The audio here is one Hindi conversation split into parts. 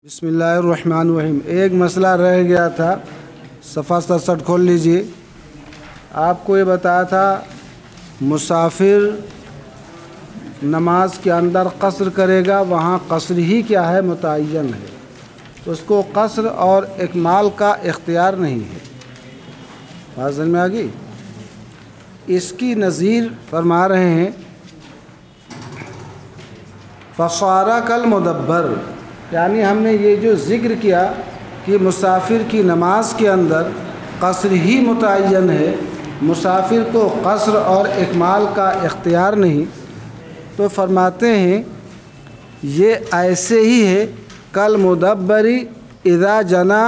बिस्मिल्लाहिर्रहमानिर्रहीम। एक मसला रह गया था, सफ़ा 67 खोल लीजिए। आपको ये बताया था मुसाफिर नमाज के अंदर कसर करेगा, वहाँ कसर ही क्या है, मुतय्यन है, उसको कसर और इकमाल का इख्तियार नहीं है। बात समझ में आ गई? इसकी नज़ीर फरमा रहे हैं फ़सारा कल मुदब्बर, यानी हमने ये जो ज़िक्र किया कि मुसाफिर की नमाज के अंदर कसर ही मुतय्यन है, मुसाफिर को कसर और इकमाल का इख्तियार नहीं, तो फरमाते हैं ये ऐसे ही है कल मुदब्बरी इज़ा जना,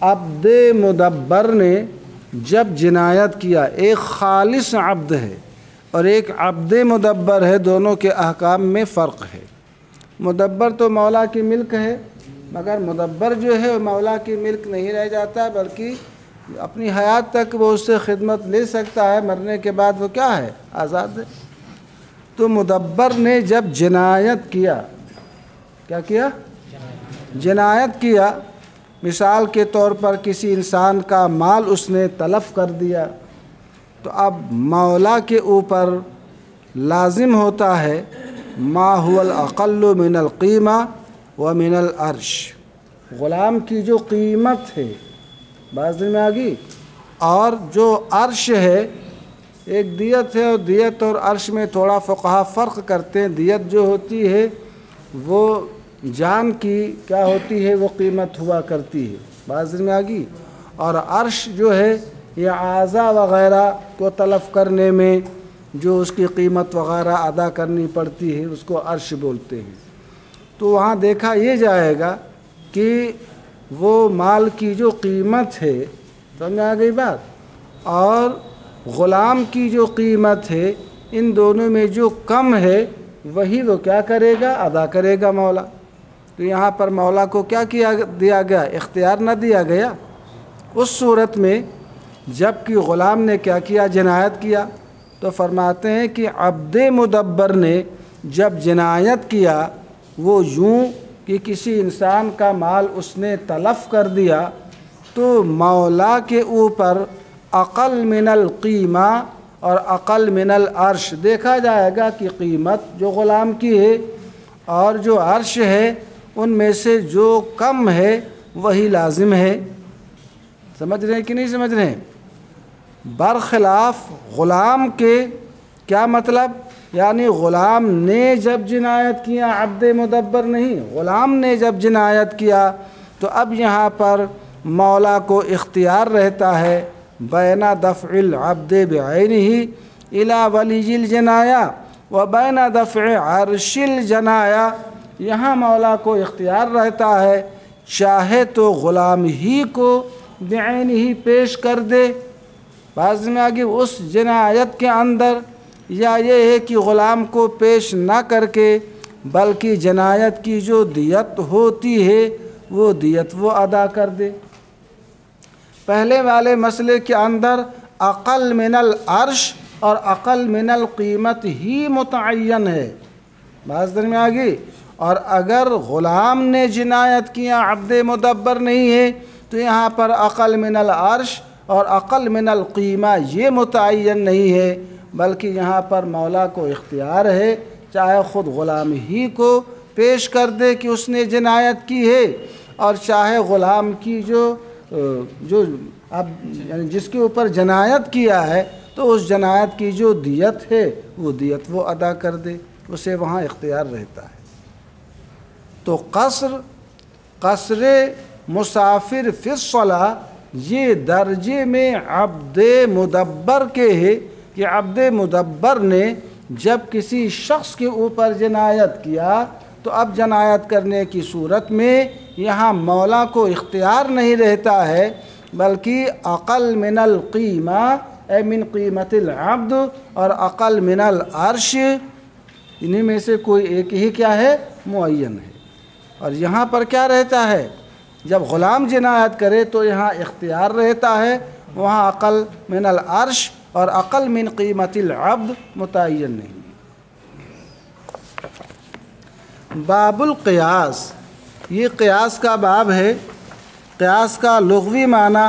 अब्द मुदब्बर ने जब जिनायत किया। एक खालिस अब्द है और एक अब्द मुदब्बर है, दोनों के अहकाम में फ़र्क है। मुदब्बर तो मौला की मिल्क है, मगर मुदब्बर जो है मौला की मिल्क नहीं रह जाता, बल्कि अपनी हयात तक वो उससे खिदमत ले सकता है, मरने के बाद वो क्या है, आज़ाद है। तो मुदब्बर ने जब जिनायत किया, क्या किया, जिनायत किया, मिसाल के तौर पर किसी इंसान का माल उसने तलफ़ कर दिया, तो अब मौला के ऊपर लाजिम होता है मा हुवल अक़ल्लु मिनल क़ीमा व मिनल अर्श, ग़ुलाम की जो कीमत है, बात में आ गई, और जो अर्श है, एक दियत है और दियत और अर्श में थोड़ा फ़ुक़हा फ़र्क करते हैं। दियत जो होती है वो जान की क्या होती है, वो कीमत हुआ करती है, बात में आ गई, और अर्श जो है ये आज़ा वग़ैरह को तलफ़ करने में जो उसकी कीमत वग़ैरह अदा करनी पड़ती है, उसको अर्श बोलते हैं। तो वहाँ देखा ये जाएगा कि वो माल की जो कीमत है, समझ में आ गई बात, और ग़ुलाम की जो कीमत है, इन दोनों में जो कम है वही वो क्या करेगा, अदा करेगा मौला। तो यहाँ पर मौला को क्या किया दिया गया, इख्तियार न दिया गया। उस सूरत में जबकि ग़ुलाम ने क्या किया, जिनायत किया, तो फरमाते हैं कि अब्द मुदब्बर ने जब जिनायत किया, वो यूँ कि किसी इंसान का माल उसने तलफ़ कर दिया, तो मौला के ऊपर अक़ल मिनल क़ीमा और अक़ल मिनल अर्श देखा जाएगा कि कीमत जो ग़ुलाम की है और जो अर्श है, उनमें से जो कम है वही लाजिम है। समझ रहे हैं कि नहीं समझ रहे हैं? बरख़िलाफ़ ग़ुलाम के, क्या मतलब, यानी ग़ुलाम ने जब जिनायत किया, अब्द मुदब्बर नहीं, ग़ुलाम ने जब जिनायत किया, तो अब यहाँ पर मौला को इख्तियार रहता है बैना दफ़इल अब्द बिअैनिही इला वलीजिल जनाया व बैना दफ़अ अर्शिल जनाया। यहाँ मौला को इख्तियार रहता है, चाहे तो ग़ुलाम ही को बिअैनिही पेश कर दे, बाज़ में आगे उस जिनायत के अंदर, या ये है कि ग़ुलाम को पेश ना करके बल्कि जिनायत की जो दियत होती है वो दियत वो अदा कर दे। पहले वाले मसले के अंदर अक़ल मिनल अर्श और अक़ल मिनल क़ीमत ही मुतय्यन है, बाज़ में आ गई। और अगर ग़ुलाम ने जिनायत किया, अब्द मुदब्बर नहीं है, तो यहाँ पर अक़ल मिनल अर्श और अक़ल मिनल क़ीमा ये मुतय्यन नहीं है, बल्कि यहाँ पर मौला को इख्तियार है, चाहे ख़ुद ग़ुलाम ही को पेश कर दे कि उसने जिनायत की है, और चाहे ग़ुलाम की जो अब यानी जिसके ऊपर जनायत किया है, तो उस जनायत की जो दियत है वो दियत वो अदा कर दे, उसे वहाँ इख्तियार रहता है। तो कसर मुसाफिर फ़िस्सला ये दर्जे में अब्द मुदब्बर के है कि अब्द मुदब्बर ने जब किसी शख्स के ऊपर जनायत किया, तो अब जनायत करने की सूरत में यहाँ मौला को इख्तियार नहीं रहता है, बल्कि अक़ल मिनल क़ीमा ए मिन क़ीमतिल अब्द और अक़ल मिनल अर्श, इन्हीं में से कोई एक ही क्या है, मुअय्यन है। और यहाँ पर क्या रहता है, जब ग़ुलाम जिनायत करे तो यहाँ इख्तियार रहता है, वहाँ अक़ल मिनल अर्श और अक़ल मिन क़ीमतिल अब्द मुतय्यन नहीं। बाबुल क़ियास, ये क़यास का बाब है। क़यास का लुग़वी माना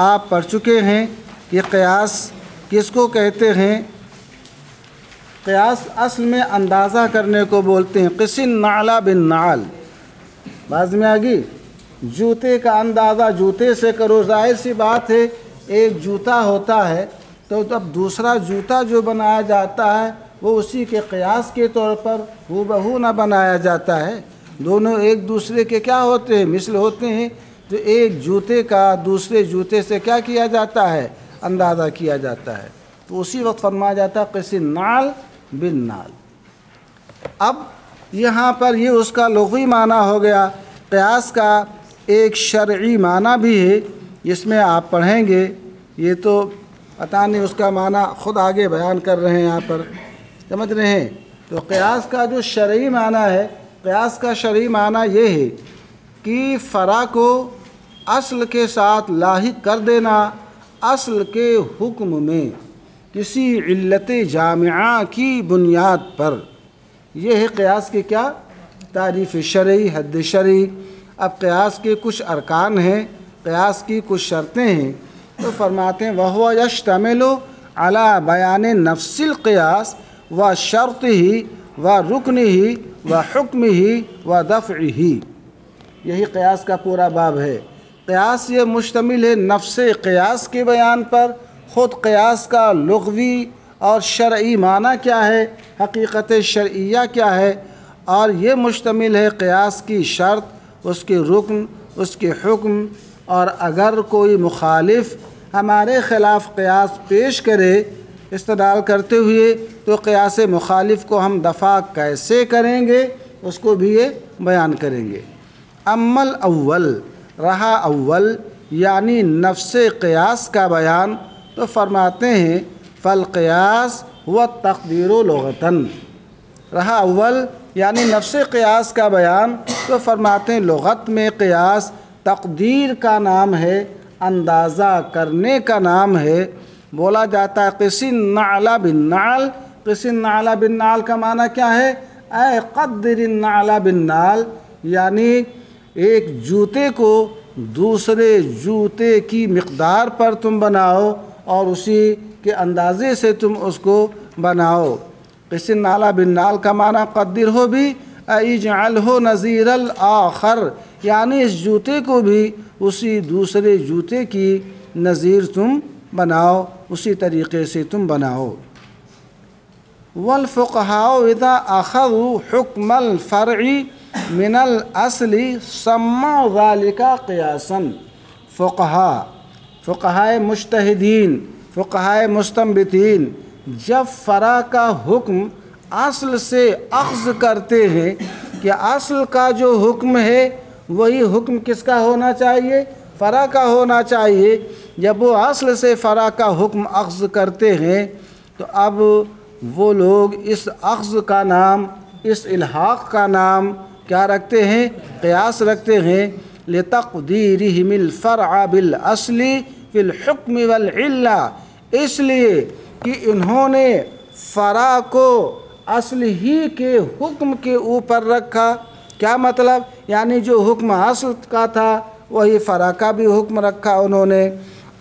आप पढ़ चुके हैं कि क़यास किसको कहते हैं। क़यास असल में अंदाज़ा करने को बोलते हैं। क़िसिन नाला बिन नाल, बाज़ में आ गई। जूते का अंदाज़ा जूते से करो। ज़ाहिर सी बात है, एक जूता होता है तो अब दूसरा जूता जो बनाया जाता है वो उसी के क़यास के तौर पर हूबहू ना बनाया जाता है। दोनों एक दूसरे के क्या होते हैं, मिसल होते हैं। तो एक जूते का दूसरे जूते से क्या किया जाता है, अंदाज़ा किया जाता है। तो उसी वक्त फरमाया जाता है क़िसिन नाल बिन नाल। अब यहाँ पर ये उसका लुग़वी माना हो गया। क़यास का एक शरई माना भी है, इसमें आप पढ़ेंगे। ये तो पता नहीं उसका माना ख़ुद आगे बयान कर रहे हैं, यहाँ पर समझ रहे हैं। तो क़यास का जो शरई माना है, क़यास का शरई माना ये है कि फ़रा को असल के साथ लाहिक कर देना, असल के हुक्म में किसी इल्लत जामिआ की बुनियाद पर। यह है क़यास की क्या तारीफ़ शरई, हद शरई। अब क़यास के कुछ अरकान हैं, क़यास की कुछ शर्तें हैं। तो फरमाते हैं वहुव यश्तमिलु अला बयान नफ्सिल क़यास व शर्तिही व रुकनिही व हुक्मिही व दफ़इही। यही क़यास का पूरा बाब है। क़यास ये मुश्तमिल है नफ्स क़यास के बयान पर। ख़ुद क़यास का लुग़वी और शरई माना क्या है, हकीकत शरइया क्या है, और ये मुश्तमिल है क़यास की शर्त, उसके रुकन, उसके हुक्म। और अगर कोई मुखालिफ हमारे ख़िलाफ़ क़यास पेश करे इस्तदलाल करते हुए, तो क़यास मुखालिफ को हम दफ़ा कैसे करेंगे उसको भी ये बयान करेंगे। अम्मल अव्वल, रहा अव्वल यानी नफ्स क़यास का बयान, तो फरमाते हैं फ़ल क़यास व तक़दीर लुग़तन। रहा अव्वल यानी नफ्स क़यास का बयान, तो फरमाते हैं लुग़त में क़यास तक़दीर का नाम है, अंदाज़ा करने का नाम है। बोला जाता है क़िसिन नाला बिन नाल। क़िसिन नाला बिन नाल का माना क्या है, ऐ क़द्रिन नाला बिन नाल, यानी एक जूते को दूसरे जूते की मिक़दार पर तुम बनाओ और उसी के अंदाज़े से तुम उसको बनाओ। क़िसिन नाला बिन नाल का माना क़द्दिर हो भी, इजअल हो नज़ीरल आखर, यानी इस जूते को भी उसी दूसरे जूते की नज़ीर तुम बनाओ, उसी तरीक़े से तुम बनाओ। वल फ़ुक़हाउ इज़ा अख़ज़ू हुक्मल फ़रई मिनल असली सम्मा ज़ालिका क़यासन। फ़ुक़हाए मुज्तहिदीन, फ़ुक़हाए मुस्तंबितीन जब फ़रा का हुक्म असल से अख़ज़ करते हैं कि असल का जो हुक्म है वही हुक्म किसका होना चाहिए, फ़रा का होना चाहिए। जब वो असल से फ़रा का हुक्म अख़ज़ करते हैं तो अब वो लोग इस अख़ज़ का नाम, इस इल्हाक़ का नाम क्या रखते हैं, क़यास रखते हैं। लितक़दीरिहिमिल फ़रअ बिल असली फ़िल हुक्म वल इल्ला, इसलिए कि इन्होंने फ़रा को असल ही के हुक्म के ऊपर रखा। क्या मतलब, यानी जो हुक्म असल का था वही फ़रा का भी हुक्म रखा उन्होंने,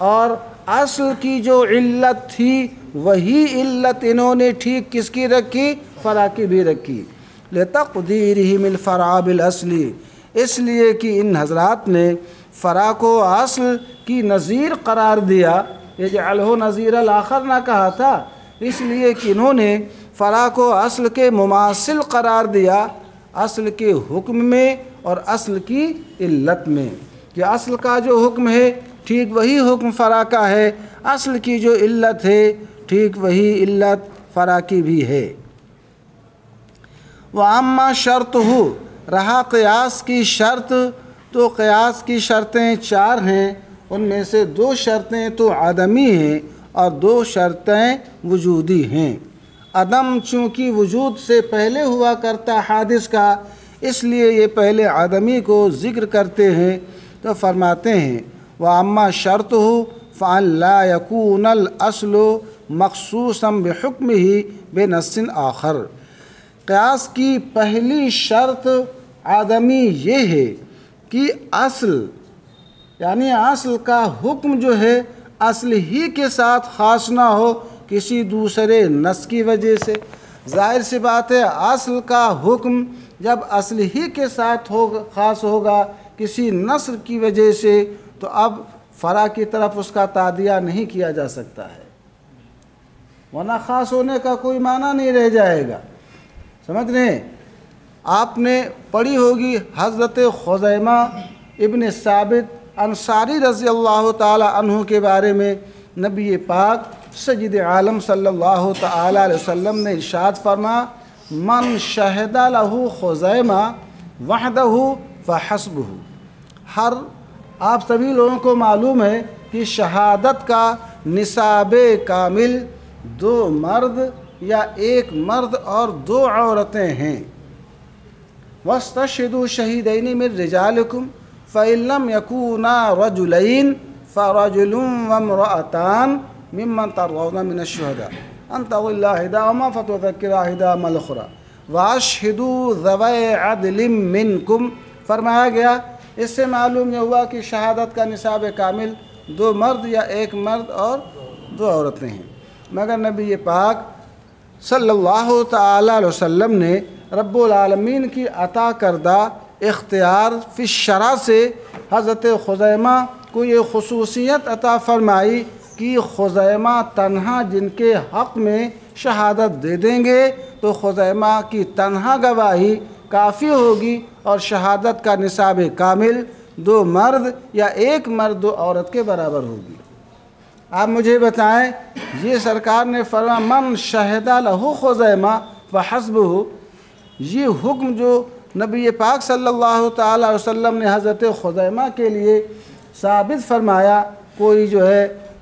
और असल की जो इल्लत थी वही इल्लत इन्होंने ठीक किसकी रखी, फ़रा की भी रखी। लितक़दीरिहिमिल फ़रअ बिल असली, इसलिए कि इन हज़रात ने फ़रा को असल की नज़ीर करार दिया। यजअलहु नज़ीरल आखर ना कहा था, इसलिए कि इन्होंने फ़रा को असल के मुमासिल करार दिया, असल के हुक्म में और असल की इल्लत में। कि असल का जो हुक्म है ठीक वही हुक्म फ़रा का है, असल की जो इल्लत है ठीक वही इल्लत फ़रा की भी है। व अम्मा शर्त हो, रहा क़यास की शर्त, तो क़यास की शर्तें 4 हैं। उनमें से 2 शर्तें तो आदमी हैं और 2 शर्तें वजूदी हैं। अदम चूँकि वजूद से पहले हुआ करता हादिस का, इसलिए ये पहले आदमी को ज़िक्र करते हैं। तो फरमाते हैं व अम्मा शर्त हो फ़अन ला यकूनल अस्लु मख़सूसन बिहुक्मिही बिनस्सिन आखर। क़यास की पहली शर्त आदमी ये है कि असल यानी असल का हुक्म जो है असल ही के साथ ख़ास ना हो किसी दूसरे नस की वजह से। ज़ाहिर सी बात है असल का हुक्म जब असल ही के साथ होगा ख़ास होगा किसी नस्ल की वजह से, तो अब फ़रा की तरफ उसका तादिया नहीं किया जा सकता है, वरना ख़ास होने का कोई माना नहीं रह जाएगा। समझ रहे हैं? आपने पढ़ी होगी हज़रत खुज़ैमा इब्न साबित अंसारी रज़ी अल्लाह ताला अन्हु के बारे में नबी पाक सय्यद आलम सल्लल्लाहु ताला अलैहि वसल्लम ने इरशाद फरमा, मन शहदा लहू खुज़ैमा वहदहू फ़हस्बुहू। हर आप सभी लोगों को मालूम है कि शहादत का निसाब कामिल 2 मर्द या 1 मर्द और 2 औरतें हैं। वस्तशहिदू शहीदैनि मिन रिजालिकुम फ़इल्लम यकूना रजुलैन फ़रजुलुन वम्रअतान मिम्मन तरज़ौना मिनश्शुहदा अन तज़िल्ला इहदाहुमा फ़तुज़क्किरा इहदाहुमा अल-उख़रा वअशहिदू ज़वै अदलिम मिनकुम। फरमाया गया, इससे मालूम यह हुआ कि शहादत का निसाब कामिल 2 मर्द या 1 मर्द और 2 औरतें हैं। मगर नबी पाक सल्लल्लाहु ताला अलैहि वसल्लम ने रब्बुल आलमीन की अता करदा इख्तियार फ़िश शरा से हज़रत खुज़ैमा को ये खुसूसियत अता फरमाई कि खुज़ैमा तन्हा जिनके हक़ में शहादत दे देंगे तो खुज़ैमा की तन्हा गवाही काफ़ी होगी और शहादत का निसाब कामिल 2 मर्द या 1 मर्द 2 औरत के बराबर होगी। आप मुझे बताएं, ये सरकार ने फरमा मन शहदा लहू खुज़ैमा व हस्बुहू, ये हुक्म जो नबी पाक सल्लल्लाहु ताला अलैहि वसल्लम ने हज़रत खुज़ैमा के लिए साबित फरमाया, कोई जो है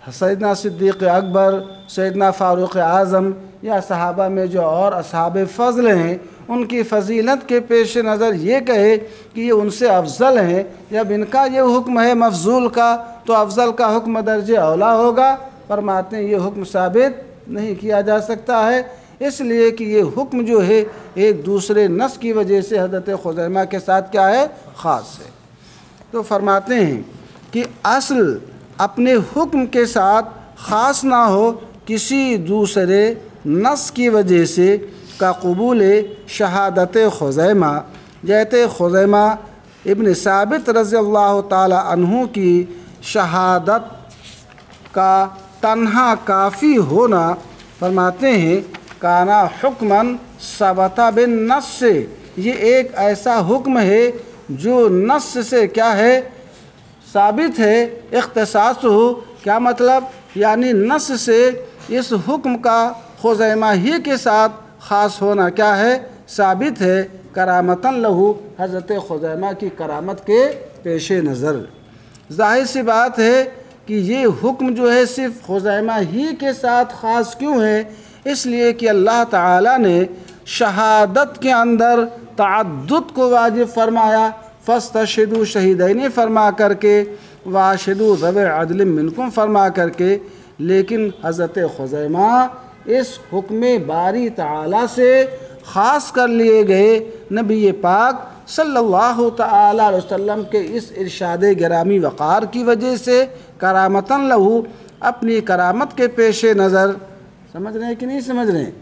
सैयदना सिद्दीक़ अकबर, सैयदना फ़ारूक़ आज़म या सहाबा में जो और असहाब फ़ज़ल हैं उनकी फ़जीलत के पेश नज़र ये कहे कि ये उनसे अफजल हैं, जब इनका ये हुक्म है मफजूल का तो अफजल का हुक्म दर्जे औला होगा। फरमाते हैं ये हुक्म साबित नहीं किया जा सकता है, इसलिए कि ये हुक्म जो है एक दूसरे नस की वजह से हज़रत खुज़ैमा के साथ क्या है, ख़ास है। तो फरमाते हैं कि असल अपने हुक्म के साथ ख़ास ना हो किसी दूसरे नस की वजह से का कबूल शहादत खुज़ैमा, जैसे खुज़ैमा इब्न साबित रज़ी अल्लाह ताला अन्हु की शहादत का तन्हा काफ़ी होना। फरमाते हैं काना हुक्मन सबता बिन नस से, ये एक ऐसा हुक्म है जो नस से क्या है, साबित है। इख्तिसास हो, क्या मतलब, यानी नस से इस हुक्म का खुज़ैमा ही के साथ ख़ास होना क्या है, साबित है। करामतन लहू, हज़रत खुज़ैमा की करामत के पेश नज़र। ज़ाहिर सी बात है कि ये हुक्म जो है सिर्फ़ खुज़ैमा ही के साथ ख़ास क्यों है, इसलिए कि अल्लाह ताला ने शहादत के अंदर तअद्दुद को वाजिब फरमाया, फ़स्तशहिदू शहीदैनि फरमा करके, वाशहिदू ज़वै अदलिम मिनकुम फरमा करके। लेकिन हज़रत खुज़ैमा इस हुक्म बारी ताला से ख़ास कर लिए गए। नबी पाक सल्लल्लाहु ताला अलैहि वसल्लम के इस इरशाद गिरामी वक़ार की वजह से करामतन लहू, अपनी करामत के पेश नज़र। समझ रहे हैं कि नहीं समझ रहे हैं?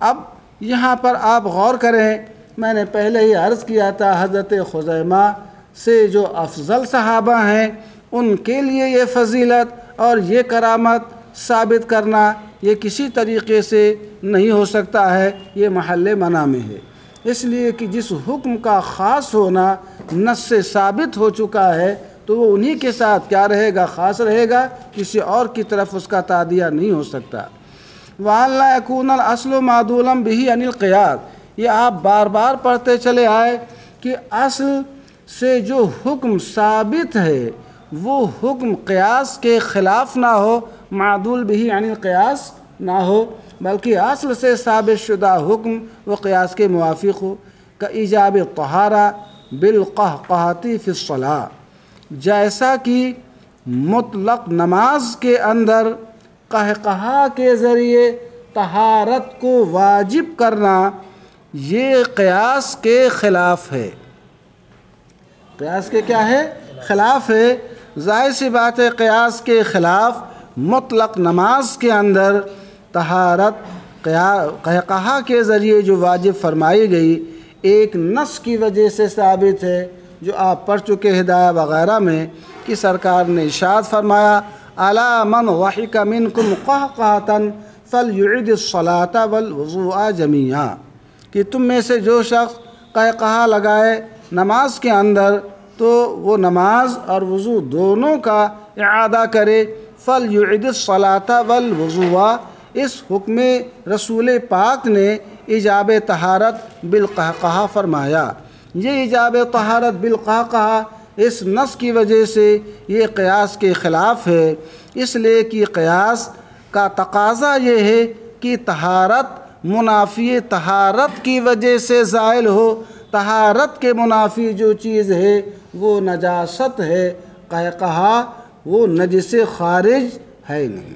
अब यहाँ पर आप गौर करें, मैंने पहले ही अर्ज़ किया था हज़रत खुज़ैमा से जो अफजल सहाबा हैं उनके लिए ये फजीलत और ये करामत साबित करना ये किसी तरीक़े से नहीं हो सकता है, ये महल मना में है। इसलिए कि जिस हुक्म का ख़ास होना नस से साबित हो चुका है तो वो उन्हीं के साथ क्या रहेगा, ख़ास रहेगा, किसी और की तरफ उसका तादिया नहीं हो सकता। वाला यकूनल अस्ल मादूलम बिही अनिल क़ियास, ये आप बार बार पढ़ते चले आए कि असल से जो हुक्म साबित है वो हुक्म क़ियास के ख़िलाफ़ ना हो, मादूल बिही अनिल क़ियास ना हो, बल्कि असल से साबित शुदा हुक्म वो क़ियास के मुवाफ़िक़ हो। का ईजाब तहारा बिलक़हक़हती फ़िस्सलाह, जैसा कि मुतलक़ नमाज के अंदर कहक़हा के ज़रिए तहारत को वाजिब करना ये क़ियास के ख़िलाफ़ है। क़यास के क्या है, ख़िलाफ़ है। ज़ाहिर सी बात है क़यास के ख़िलाफ़ मुतलक़ नमाज के अंदर तहारत कहक़हा के ज़रिए जो वाजिब फरमाई गई एक नस की वजह से साबित है, जो आप पढ़ चुके हिदाया वग़ैरह में कि सरकार ने इरशाद फरमाया अला मन वहिक मिनकुम क़हक़हतन फ़लयुइदिस्सलाता वल वज़ूअ जमीआ, कि तुम में से जो शख्स कहक़हा लगाए नमाज के अंदर तो वो नमाज और वज़ू दोनों का इआदा करे। फ़लयुइदिस्सलाता वल वज़ूअ, इस हुक्म रसूल पाक ने इजाब तहारत बिलक़हक़हा फरमाया। ये इजाब तहारत बिलक़हक़हा इस नस की वजह से ये क़यास के ख़िलाफ़ है, इसलिए कि क़यास का तकाज़ा ये है कि तहारत मुनाफ़ी तहारत की वजह से ज़ाइल हो। तहारत के मुनाफ़ी जो चीज़ है वो नजासत है, कहक़हा वो नजस ख़ारिज है नहीं।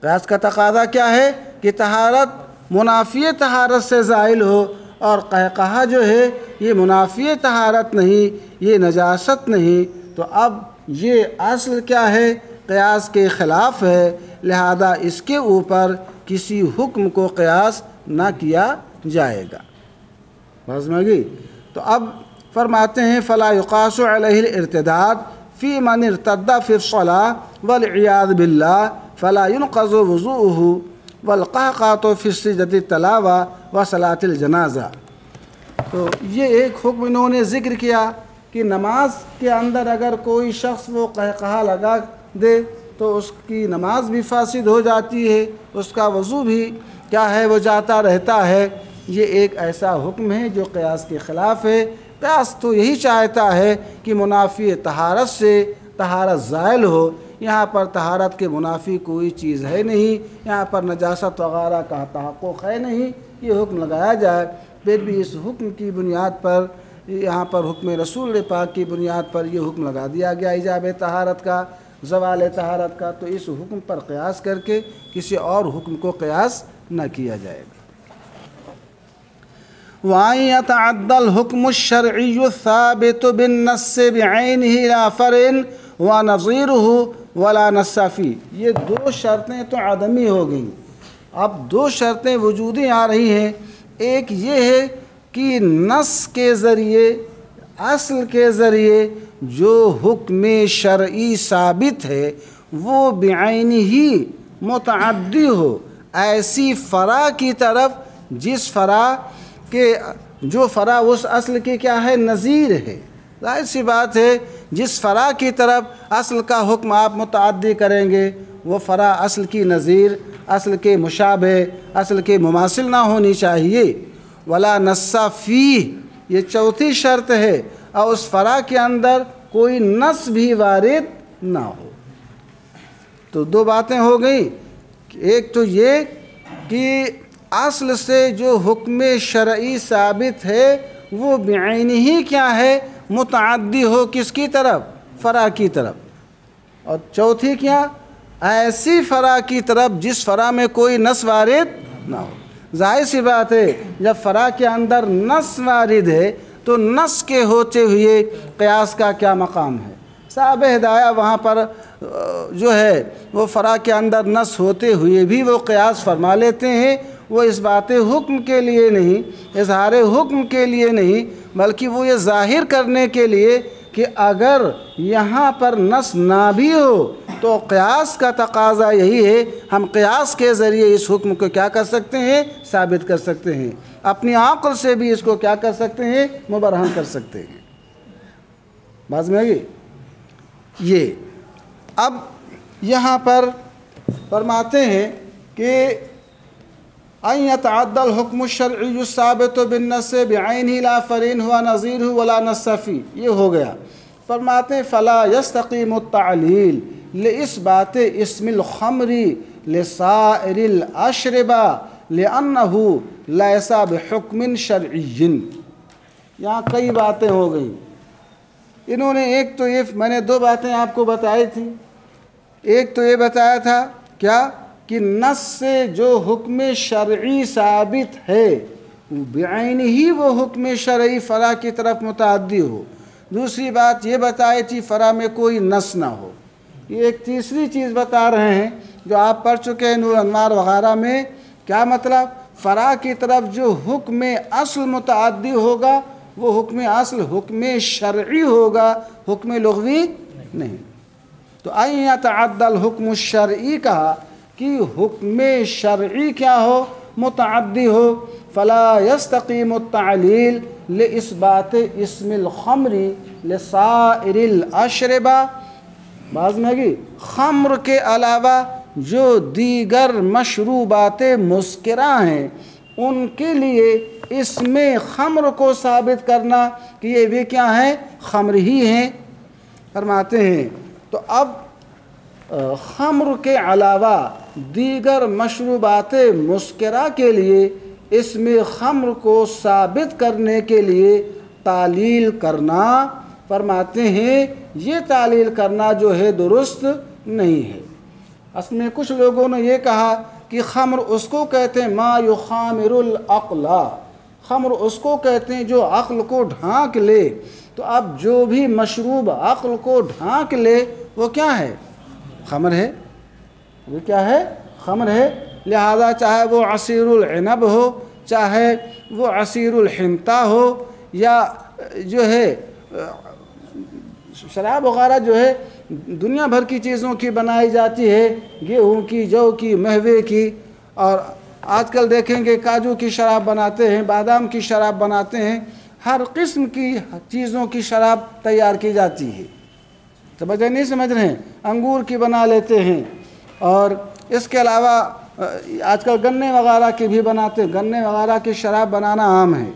क़यास का तकाज़ा क्या है कि तहारत मुनाफ़ी तहारत से ज़ाइल हो, और कहक़हा जो है ये मुनाफ़ी तहारत नहीं, ये नजासत नहीं। तो अब ये असल क्या है, क़यास के ख़िलाफ़ है, लिहाजा इसके ऊपर किसी हुक्म को क़यास ना किया जाएगा। समझ में गई। तो अब फरमाते हैं फ़ला युक़ासु अलैहिल इर्तिदाद फ़ी मन इर्तद्दा फ़ी स्सलाह वल इयाज़ बिल्लाह फ़ला युनक़ज़ु वज़ूअहु वल क़हक़हतु फ़ी सजदति तलावा व सलातिल जनाज़ा। तो ये एक हुक्म इन्होंने ज़िक्र किया कि नमाज के अंदर अगर कोई शख्स वो कहक़हा लगा दे तो उसकी नमाज भी फासिद हो जाती है, उसका वज़ू भी क्या है वो जाता रहता है। ये एक ऐसा हुक्म है जो क़यास के ख़िलाफ़ है। क़यास तो यही चाहता है कि मुनाफ़ी तहारत से तहारत ज़ाइल हो। यहाँ पर तहारत के मुनाफ़ी कोई चीज़ है नहीं, यहाँ पर नजासत वग़ैरह का तहक़्क़ुक़ है नहीं, ये हुक्म लगाया जाए। फिर भी इस हुक्म की बुनियाद पर यहाँ पर हुक्म रसूल पाक की बुनियाद पर यह हुक्म लगा दिया गया इजाब तहारत का, ज़वाल तहारत का। तो इस हुक्म पर क़यास करके किसी और हुक्म को क़यास न किया जाएगा। वअन यतअद्दल हुक्मु शरइय्यु साबितु बिन्नस्सि बिअैनिही ला फ़रइन व नज़ीरुहु वला नस्सा फ़ी। ये दो शर्तें तो आदमी हो गई, अब दो शर्तें वजूदी आ रही हैं। एक ये है कि नस के ज़रिए असल के ज़रिए जो हुक्म शरई साबित है वो बिअैनिही मुतअद्दी हो, ऐसी फ़रा की तरफ जिस फ़रा के जो फ़रा उस असल की क्या है नज़ीर है। ज़ाहिर सी बात है जिस फ़रा की तरफ असल का हुक्म आप मुतअद्दी करेंगे वो फ़रा असल की नज़ीर, असल के मुशाबे, असल के मुमासिल ना होनी चाहिए। वला नस्सा फ़ी, ये चौथी शर्त है, और उस फ़रा के अंदर कोई नस भी वारिद ना हो। तो दो बातें हो गई। एक तो ये कि असल से जो हुक्म शरई साबित है वो बिअैनिही क्या है मुतअद्दी हो, किसकी तरफ, फ़रा की तरफ। और चौथी क्या, ऐसी फ़रा की तरफ जिस फ़रा में कोई नस वारिद ना हो। ज़ाहिर सी बात है जब फ़रा के अंदर नस वारिद है तो नस के होते हुए क़यास का क्या मकाम है। साहब हिदाया वहाँ पर जो है वो फ़रा के अंदर नस होते हुए भी वो क़यास फरमा लेते हैं। वो इस बात हुक्म के लिए नहीं, इज़हार हुक्म के लिए नहीं, बल्कि वो ये ज़ाहिर करने के लिए कि अगर यहाँ पर नस ना भी हो तो क़यास का तकाज़ा यही है, हम क़यास के ज़रिए इस हुक्म को क्या कर सकते हैं, साबित कर सकते हैं। अपनी आक़ल से भी इसको क्या कर सकते हैं, मुबरहन कर सकते हैं। बात में आगे ये अब यहाँ पर फरमाते हैं कि अन यतअद्दल हुक्मु शरइय्यु साबितु बिन्नस्सि बिअैनिही ला फ़रीन हुवा नज़ीरुहु वला नस्सा फ़ी, ये हो गया। फरमाते हैं फ़ला यस्तक़ीमु तअलील लिइस्बाति इस्मिल ख़म्रि लिसाइरिल अशरिबा लिअन्नहु लैसा बिहुक्मिन शरइय्यिन। यहाँ कई बातें हो गई। इन्होंने एक तो ये, मैंने दो बातें आपको बताई थी। एक तो ये बताया था क्या कि नस से जो हुक्म शरई साबित है बिअैनिही वो हुक्म शरई फ़रा की तरफ मुतअद्दी हो। दूसरी बात ये बताई थी फ़रा में कोई नस ना हो। ये एक तीसरी चीज़ बता रहे हैं जो आप पढ़ चुके हैं नूर अनवार वग़ैरह में। क्या मतलब? फ़रा की तरफ जो हुक्म असल मुतअद्दी होगा वो हुक्म असल हुक्म शरई होगा, हुक्म लुग़वी नहीं। तो अन यतअद्दल हुक्म शरई कहा कि हुक्म शरई क्या हो? मुतअद्दी हो। फ़ला यस्तक़ीमु तअलील लिइस्बात इस्मिल ख़म्री लिसाइरिल अशरबा। बाज़ में कि ख़म्र के अलावा जो दीगर मशरूबात मुस्किरा हैं उनके लिए इसमें ख़म्र को साबित करना कि ये भी क्या हैं? ख़म्र ही हैं। फरमाते हैं तो अब ख़म्र के अलावा दीगर मशरूबात मुस्किरा के लिए इसमें ख़म्र को साबित करने के लिए तालील करना, फरमाते हैं ये तालील करना जो है दुरुस्त नहीं है। असल में कुछ लोगों ने ये कहा कि ख़म्र उसको कहते हैं मा युख़ामिरुल अक़ला, ख़म्र उसको कहते हैं जो अक़ल को ढांक ले। तो अब जो भी मशरूब अक़ल को ढांक ले वो क्या है? ख़म्र है। वो क्या है? ख़म्र है। लिहाजा चाहे वो असीरुल इनब हो, चाहे वो असीरुल हिंता हो, या जो है शराब वगैरह जो है दुनिया भर की चीज़ों की बनाई जाती है, गेहूँ की, जौ की, महवे की। और आजकल देखेंगे काजू की शराब बनाते हैं, बादाम की शराब बनाते हैं, हर किस्म की चीज़ों की शराब तैयार की जाती है। समझ रहे नहीं समझ रहे हैं? अंगूर की बना लेते हैं और इसके अलावा आजकल गन्ने वगैरह की भी बनाते हैं। गन्ने वगैरह की शराब बनाना आम है।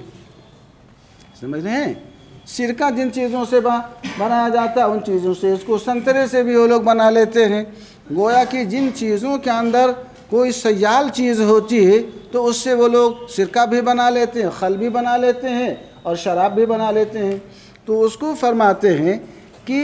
समझ रहे हैं? सिरका जिन चीज़ों से बनाया जाता है उन चीज़ों से, इसको संतरे से भी वो लोग बना लेते हैं। गोया कि जिन चीज़ों के अंदर कोई सयाल चीज़ होती है तो उससे वो लोग सिरका भी बना लेते हैं, खल भी बना लेते हैं और शराब भी बना लेते हैं। तो उसको फरमाते हैं कि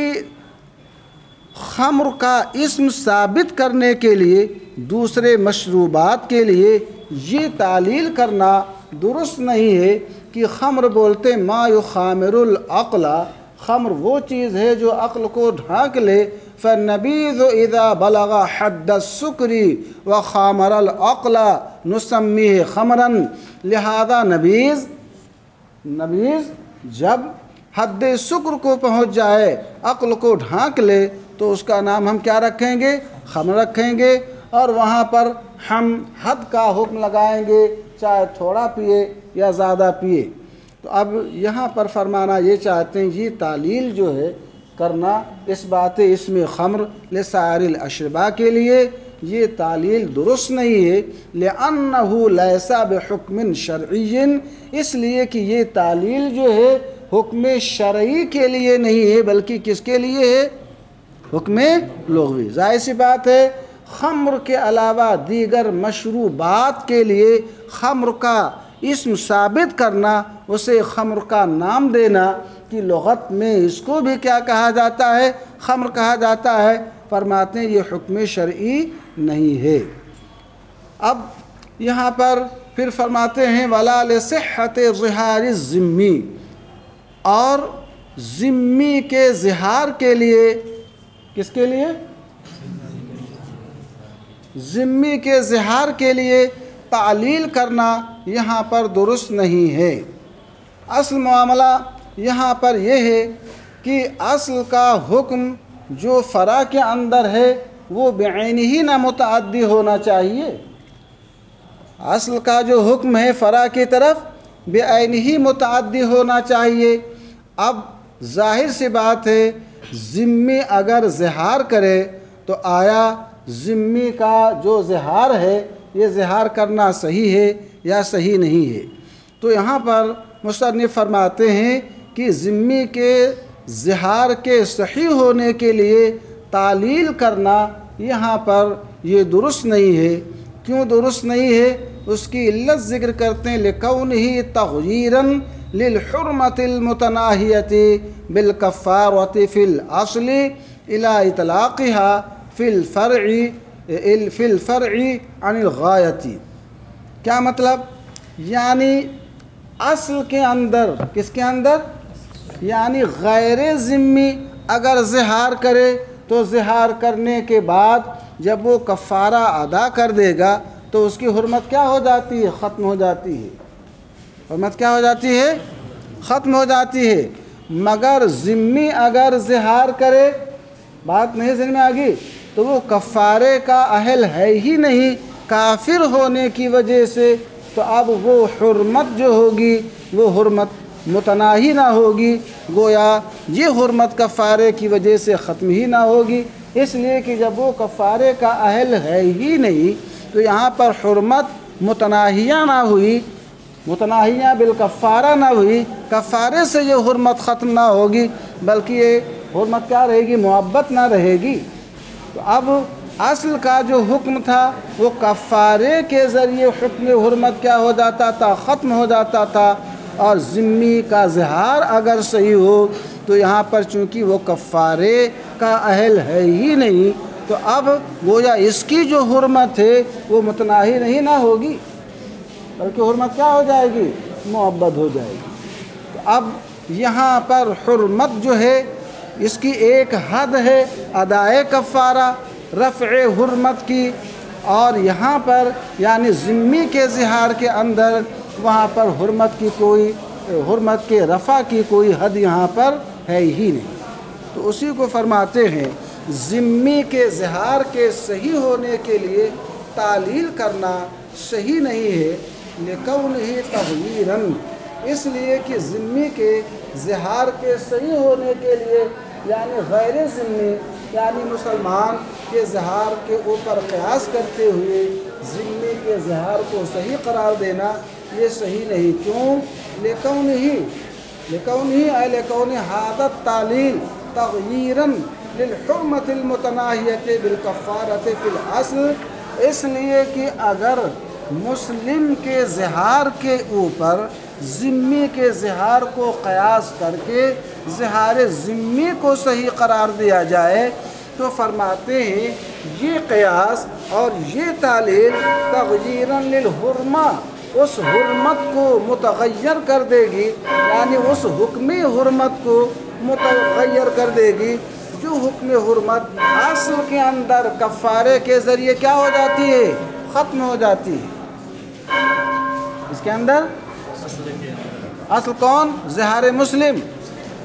ख़म्र का इस्म साबित करने के लिए दूसरे मशरूबात के लिए ये तालील करना दुरुस्त नहीं है कि ख़म्र बोलते मा युख़ामिरुल अक़ला, ख़म्र वो चीज़ है जो अक़ल को ढांक ले। फ़न्नबीज़ इज़ा बलगा हद्द सुकरी व ख़ामरल अक़ला नुसम्मीह ख़मरन। लिहाजा नबीज़ जब हद्द शुक्र को पहुँच जाए, अक़ल को ढांक ले, तो उसका नाम हम क्या रखेंगे? ख़म्र रखेंगे। और वहाँ पर हम हद का हुक्म लगाएंगे, चाहे थोड़ा पिए या ज़्यादा पिए। तो अब यहाँ पर फरमाना ये चाहते हैं ये तालील जो है करना इस बात इसमें ख़म्र लिसाइरिल अशरबा के लिए ये तालील दुरुस्त नहीं है। लिअन्नहु लैसा बिहुक्मिन शरईय्यिन, इसलिए कि ये तालील जो है हुक्म शरई के लिए नहीं है बल्कि किसके लिए है? हुक्म लुग़वी। ज़ाहिर सी बात है ख़म्र के अलावा दीगर मशरूबात के लिए ख़म्र का इस्म साबित करना, उसे ख़म्र का नाम देना कि लुग़त में इसको भी क्या कहा जाता है? ख़म्र कहा जाता है। फरमाते हैं ये हुक्म शरई नहीं है। अब यहाँ पर फिर फरमाते हैं वला लिसिह्हत ज़िहारि ज़िम्मी, और ज़िम्मी के ज़िहार के लिए, किसके लिए? ज़िम्मी के ज़िहार के लिए तालील करना यहाँ पर दुरुस्त नहीं है। असल मामला यहाँ पर यह है कि असल का हुक्म जो फ़रा के अंदर है वो बेअैनिही ना मुतअद्दी होना चाहिए। असल का जो हुक्म है फ़रा की तरफ बेअैनिही मुतअद्दी होना चाहिए। अब जाहिर सी बात है ज़िम्मी अगर ज़िहार करे तो आया ज़िम्मी का जो ज़िहार है ये ज़िहार करना सही है या सही नहीं है? तो यहाँ पर मुसन्निफ़ फरमाते हैं कि ज़िम्मी के ज़िहार के सही होने के लिए तालील करना यहाँ पर ये दुरुस्त नहीं है। क्यों दुरुस्त नहीं है? उसकी इल्लत ज़िक्र करते हैं लिकौनिही तग़यीरन लिलहुर्मतिल मुतनाहियति बिल कफ़ारति फ़िल अस्ली इला इतलाक़िहा फ़िल फ़रई अनिल गायति। क्या मतलब? यानी असल के अंदर, किसके अंदर? यानी गैर ज़िम्मी अगर ज़िहार करे तो ज़िहार करने के बाद जब वो कफ़ारा अदा कर देगा तो उसकी हुर्मत क्या हो जाती है? ख़त्म हो जाती है। हुर्मत क्या हो जाती है? ख़त्म हो जाती है। मगर ज़िम्मी अगर ज़िहार करे, बात नहीं समझ में आ गई, तो वो कफ़ारे का अहल है ही नहीं काफिर होने की वजह से, तो अब वो हुर्मत जो होगी वो हुर्मत मुतनाही ना होगी, गोया ये हुर्मत कफ़ारे की वजह से ख़त्म ही ना होगी। इसलिए कि जब वो कफ़ारे का अहल है ही नहीं तो यहाँ पर हुर्मत मुतनाहिया ना हुई, मुतनाहिया बिल कफ़ारा ना हुई, कफ़ारे से ये हुर्मत ख़त्म ना होगी, बल्कि ये हुर्मत क्या रहेगी? मुअब्बत ना रहेगी। तो अब असल का जो हुक्म था वो कफ़ारे के ज़रिए हुक्म हुर्मत क्या हो जाता था? ख़त्म हो जाता था। और ज़िम्मी का ज़िहार अगर सही हो तो यहाँ पर चूँकि वो कफ़ारे का अहल है ही नहीं, तो अब गोया इसकी जो हुर्मत है वो मुतनाही नहीं ना होगी, बल्कि हुर्मत क्या हो जाएगी? मुअब्बद हो जाएगी। तो अब यहाँ पर हुर्मत जो है इसकी एक हद है अदाए कफ़ारा, रफ़े हुर्मत की, और यहाँ पर यानी ज़िम्मी के ज़िहार के अंदर वहाँ पर हुर्मत की कोई, हुर्मत के रफ़ा की कोई हद यहाँ पर है ही नहीं। तो उसी को फरमाते हैं ज़िम्मी के ज़िहार के सही होने के लिए तालील करना सही नहीं है, लिकौनिही तग़यीरन, इसलिए कि ज़िम्मी के ज़िहार के सही होने के लिए यानी गैर ज़िम्मी यानी मुसलमान के ज़िहार के ऊपर क़यास करते हुए ज़िम्मी के ज़िहार को सही करार देना ये सही नहीं। क्यों? लिकौनिही लिकौनी हादत तालील तग़यीरन लिलहुर्मतिल मुतनाहियति बिल कफ़ारति फ़िल अस्ल, इसलिए कि अगर मुस्लिम के ज़िहार के ऊपर ज़िम्मी के ज़िहार को क़यास करके ज़िहार ज़िम्मी को सही करार दिया जाए तो फरमाते हैं ये क़यास और ये तालील तग़यीरन लिल हुर्मा, उस हुर्मत को मुतग़य्यर कर देगी, यानी उस हुक्म हुर्मत को मुतग़य्यर कर देगी जो हुक्म हुर्मत असल के अंदर कफ़ारे के ज़रिए क्या हो जाती है? ख़त्म हो जाती है। इसके अंदर असल कौन? ज़िहार मुस्लिम।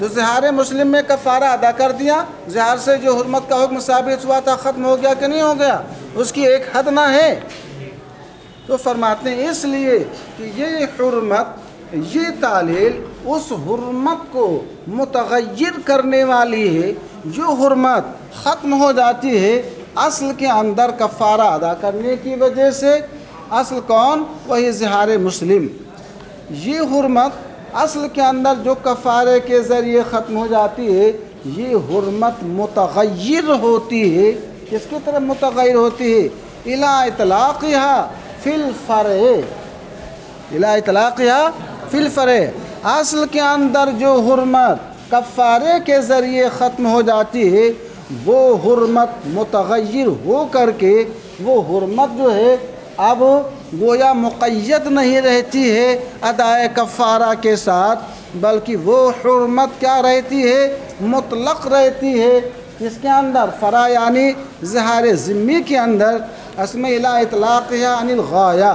तो ज़िहार मुस्लिम में कफ़ारा अदा कर दिया, ज़िहार से जो हुर्मत का हुक्म साबित हुआ था ख़त्म हो गया कि नहीं हो गया? उसकी एक हद ना है। तो फरमाते हैं इसलिए कि ये हुर्मत, ये तालील उस हुर्मत को मुतग़य्यर करने वाली है जो हुर्मत ख़त्म हो जाती है असल के अंदर कफ़ारा अदा करने की वजह से। असल कौन? वही ज़िहार मुस्लिम। ये हुर्मत असल के अंदर जो कफ़ारे के ज़रिए ख़त्म हो जाती है, ये हुर्मत मुतग़य्यर होती है। किसकी तरफ मुतग़य्यर होती है? इला इतलाक़िहा फ़िल फ़रए, इला इतलाक़िहा फ़िल फ़रए। असल के अंदर जो हुर्मत कफ़ारे के ज़रिए ख़त्म हो जाती है वो हुर्मत मुतग़य्यर हो करके वो हुर्मत जो है अब गोया मुक़य्यद नहीं रहती है अदाए कफ़ारा के साथ, बल्कि वो हुर्मत क्या रहती है? मुतलक़ रहती है। इसके अंदर फ़रा यानी ज़िहार ज़िम्मी के अंदर अस्म इला इतलाक़िहा अनिल गाया।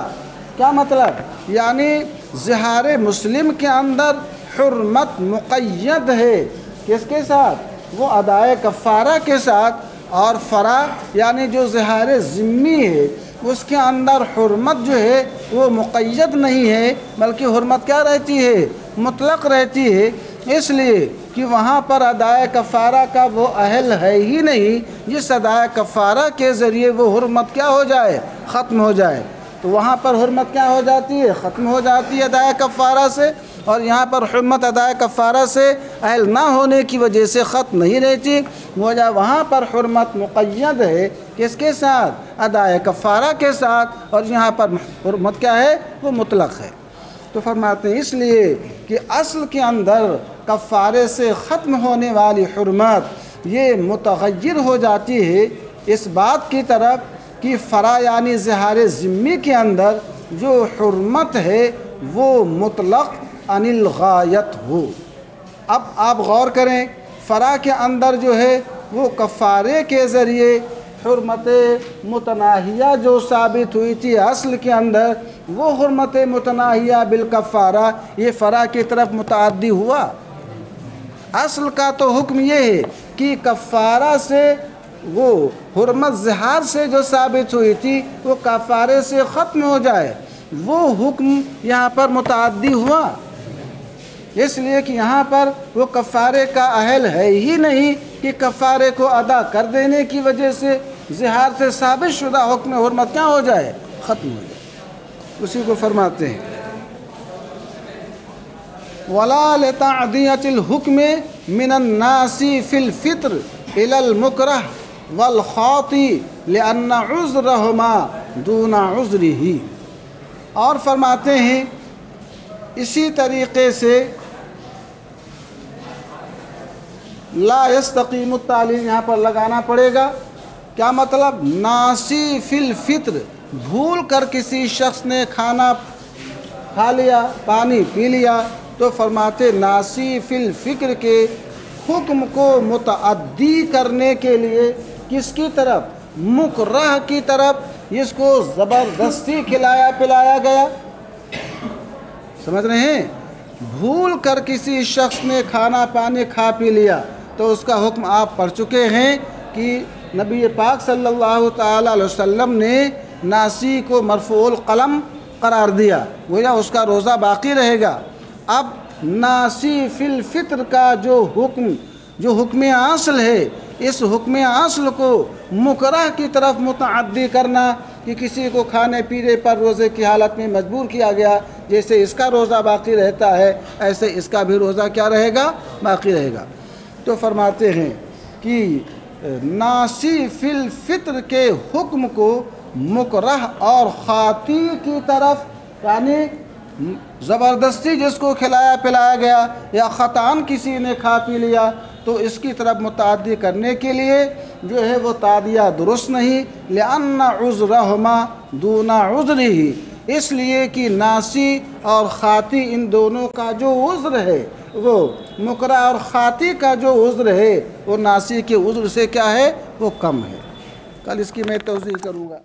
क्या मतलब? यानी ज़िहार मुस्लिम के अंदर हुर्मत मुक़य्यद है किसके साथ? वो अदाए कफ़ारा के साथ। और फ़रा यानी जो ज़िहार ज़िम्मी है उसके अंदर हुर्मत जो है वो मुक़य्यद नहीं है, बल्कि हुर्मत क्या रहती है? मुतलक़ रहती है। इसलिए कि वहाँ पर अदाए कफ़ारा का वो अहल है ही नहीं जिस अदाए कफ़ारा के ज़रिए वो हुर्मत क्या हो जाए? ख़त्म हो जाए। तो वहाँ पर हुर्मत क्या हो जाती है? ख़त्म हो जाती है अदाए कफ़ारा से। और यहाँ पर हुर्मत अदाए कफ़ारा से अहल ना होने की वजह से ख़त्म नहीं रहती, वजह वहाँ पर हुर्मत मुक़य्यद है किसके साथ? अदाए कफ़ारा के साथ। और यहाँ पर हुर्मत क्या है? वो मुतलक़ है। तो फरमाते हैं इसलिए कि असल के अंदर कफ़ारे से ख़त्म होने वाली हुर्मत ये मुतग़य्यर हो जाती है इस बात की तरफ कि फ़रा यानी ज़िहार ज़िम्मी के अंदर जो हुर्मत है वो मुतलक़ अनिल गायत हो, अब आप गौर करें, फ़रा के अंदर जो है वो कफ़ारे के ज़रिए हुर्मत मुतनाहिया जो साबित हुई थी असल के अंदर, वो हुर्मत मुतनाहिया बिल कफ़ारा ये फ़रा की तरफ मुतअद्दी हुआ। असल का तो हुक्म ये है कि कफ़ारा से वो हुर्मत ज़िहार से जो साबित हुई थी वो कफ़ारे से ख़त्म हो जाए, वो हुक्म यहाँ पर मुतअद्दी हुआ। इसलिए कि यहाँ पर वो कफ़ारे का अहल है ही नहीं कि कफ़ारे को अदा कर देने की वजह से ज़िहार से साबित शुदा हुक्म हुर्मत क्या हो जाए, ख़त्म हो जाए। उसी को फरमाते हैं वला लिताअदियतिल हुक्म मिनन नासी फिल फित्र इलल मुकरह वल खाती लिअन्ना उज़्रहुमा दूना उज़्रिही। और फरमाते हैं इसी तरीक़े से ला यस्तकीमु तालीम यहाँ पर लगाना पड़ेगा। क्या मतलब? नासी फिल फित्र, भूल कर किसी शख्स ने खाना खा लिया, पानी पी लिया, तो फरमाते नासी फिल फ़िक्र के हुक्म को मुतअद्दी करने के लिए किसकी तरफ? मुकरह की तरफ, जिसको ज़बरदस्ती खिलाया पिलाया गया। समझ रहे हैं? भूल कर किसी शख्स ने खाना पानी खा पी लिया तो उसका हुक्म आप पढ़ चुके हैं कि नबी पाक सल्लल्लाहु ताला अलैहि वसल्लम ने नासी को मरफ़ूल क़लम करार दिया, गोया उसका रोज़ा बाकी रहेगा। अब नासी फिल फित्र का जो हुक्म असल है, इस हुक्म असल को मुकरह की तरफ मुतअद्दी करना कि किसी को खाने पीने पर रोज़े की हालत में मजबूर किया गया, जैसे इसका रोज़ा बाकी रहता है ऐसे इसका भी रोज़ा क्या रहेगा? बाकी रहेगा। तो फरमाते हैं कि नासी फिल फित्र के हुक्म को मुकरह और खाती की तरफ, यानी ज़बरदस्ती जिसको खिलाया पिलाया गया या ख़तान किसी ने खा पी लिया, तो इसकी तरफ मुतअद्दी करने के लिए जो है वो तादिया दुरुस्त नहीं। लिअन्ना उज़्रहुमा दूना उज़्रिही, इसलिए कि नासी और खाती इन दोनों का जो उज़्र है वो मुकरा और खाती का जो उज़्र है वो नासी के उज़्र से क्या है? वो कम है। कल इसकी मैं तौज़ीह करूँगा।